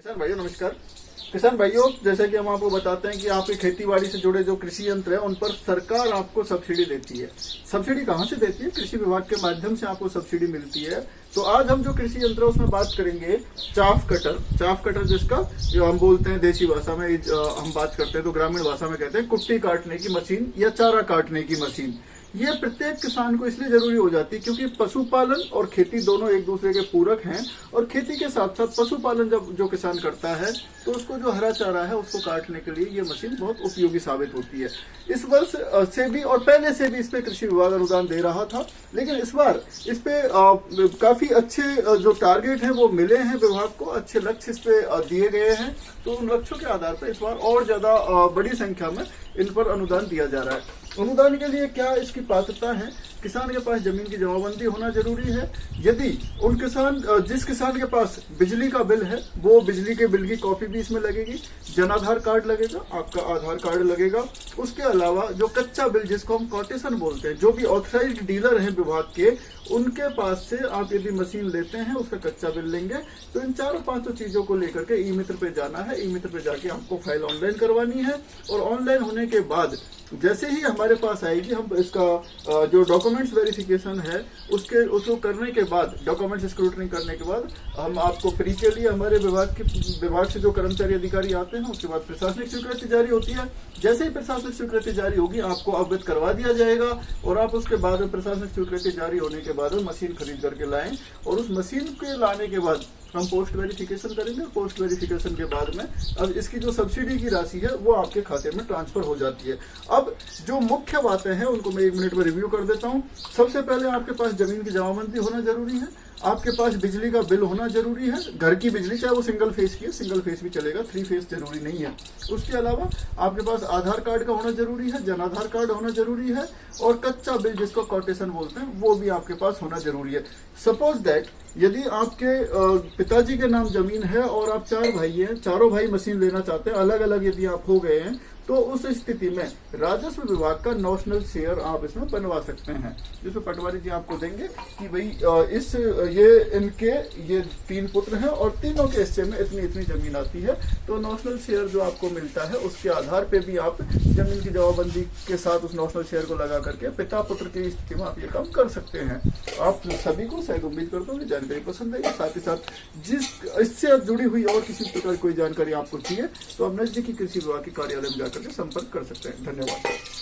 किसान भाइयों नमस्कार। किसान भाइयों, जैसे कि हम आपको बताते हैं कि आपके खेती बाड़ी से जुड़े जो कृषि यंत्र है उन पर सरकार आपको सब्सिडी देती है। सब्सिडी कहाँ से देती है? कृषि विभाग के माध्यम से आपको सब्सिडी मिलती है। तो आज हम जो कृषि यंत्र है उसमें बात करेंगे चाफ कटर जिसका जो हम बोलते हैं देसी भाषा में हम बात करते हैं तो ग्रामीण भाषा में कहते हैं कुट्टी काटने की मशीन या चारा काटने की मशीन। ये प्रत्येक किसान को इसलिए जरूरी हो जाती है क्योंकि पशुपालन और खेती दोनों एक दूसरे के पूरक हैं और खेती के साथ साथ पशुपालन जब जो किसान करता है तो उसको जो हरा चारा है उसको काटने के लिए ये मशीन बहुत उपयोगी साबित होती है। इस वर्ष से भी और पहले से भी इस पे कृषि विभाग अनुदान दे रहा था, लेकिन इस बार इस पे काफी अच्छे जो टारगेट हैं वो मिले हैं विभाग को, अच्छे लक्ष्य इस पे दिए गए हैं। तो उन लक्ष्यों के आधार पर इस बार और ज्यादा बड़ी संख्या में इन पर अनुदान दिया जा रहा है। अनुदान के लिए क्या इसकी पात्रता है? किसान के पास जमीन की जमाबंदी होना जरूरी है। यदि जिस किसान के पास बिजली का बिल है वो बिजली के बिल की कॉपी भी इसमें लगेगी, जनाधार कार्ड लगेगा, आपका आधार कार्ड लगेगा। उसके अलावा जो कच्चा बिल जिसको हम कोटेशन बोलते हैं, जो भी ऑथराइज्ड डीलर हैं विभाग के, उनके पास से आप यदि मशीन लेते हैं उसका कच्चा बिल लेंगे। तो इन चारों पांचों चीजों को लेकर के ई मित्र पे जाना है। ई मित्र पे जाके हमको फाइल ऑनलाइन करवानी है और ऑनलाइन होने के बाद जैसे ही हमारे पास आएगी हम इसका जो डॉक्यूमेंट्स वेरिफिकेशन है उसको करने के बाद, डॉक्यूमेंट्स स्क्रूटनी करने के बाद हम आपको फ्री के लिए हमारे विभाग से जो कर्मचारी अधिकारी आते हैं उसके बाद प्रशासनिक स्वीकृति जारी होती है। जैसे ही प्रशासनिक स्वीकृति जारी होगी आपको अवगत करवा दिया जाएगा और आप उसके बाद में प्रशासनिक स्वीकृति जारी होने के बाद मशीन खरीद करके लाएं और उस मशीन के लाने के बाद हम पोस्ट वेरिफिकेशन करेंगे। पोस्ट वेरिफिकेशन के बाद में अब इसकी जो सब्सिडी की राशि है वो आपके खाते में ट्रांसफर हो जाती है। अब जो मुख्य बातें हैं उनको मैं 1 मिनट में रिव्यू कर देता हूं। सबसे पहले आपके पास जमीन की जमाबंदी होना जरूरी है, आपके पास बिजली का बिल होना जरूरी है, घर की बिजली, चाहे वो सिंगल फेस की है, सिंगल फेस भी चलेगा, 3 फेस जरूरी नहीं है। उसके अलावा आपके पास आधार कार्ड का होना जरूरी है, जनाधार कार्ड होना जरूरी है और कच्चा बिल जिसको कोटेशन बोलते हैं वो भी आपके पास होना जरूरी है। सपोज दैट यदि आपके पिताजी के नाम जमीन है और आप 4 भाई हैं, चारों भाई मशीन लेना चाहते हैं, अलग अलग यदि आप हो गए हैं, तो उस स्थिति में राजस्व विभाग का नॉशनल शेयर आप इसमें बनवा सकते हैं, जिसमें पटवारी जी आपको देंगे कि भाई ये 3 पुत्र हैं और तीनों के हिस्से में इतनी इतनी जमीन आती है। तो नॉशनल शेयर जो आपको मिलता है उसके आधार पे भी आप जमीन की जमाबंदी के साथ उस नॉशनल शेयर को लगा करके पिता पुत्र की स्थिति में आप ये काम कर सकते हैं। आप सभी को शायद उम्मीद करता हूँ कि जानकारी पसंद आई। साथ ही साथ इससे जुड़ी हुई और किसी प्रकार कोई जानकारी आपको चाहिए तो आप नजदीकी कृषि विभाग के कार्यालय में जाकर के संपर्क कर सकते हैं। धन्यवाद।